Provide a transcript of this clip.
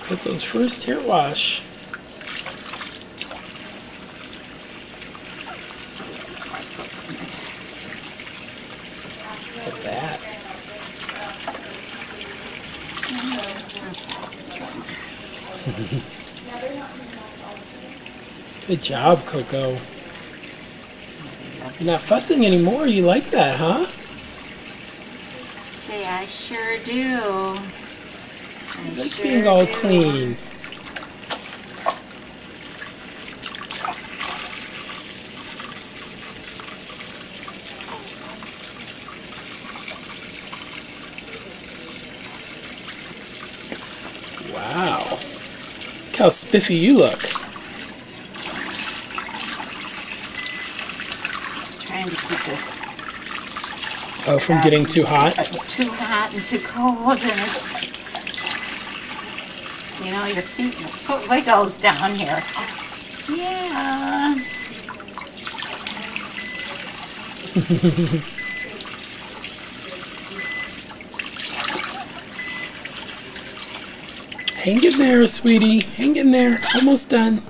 Get those first hair wash. Look at that. Good job, Coco. You're not fussing anymore. You like that, huh? Say, I sure do. I Like sure being all do. clean. Wow. Look how spiffy you look. Trying to keep this Oh, from getting too hot? too hot and too cold, and it's, you know, your foot wiggles down here. Yeah. Hang in there, sweetie. Hang in there. Almost done.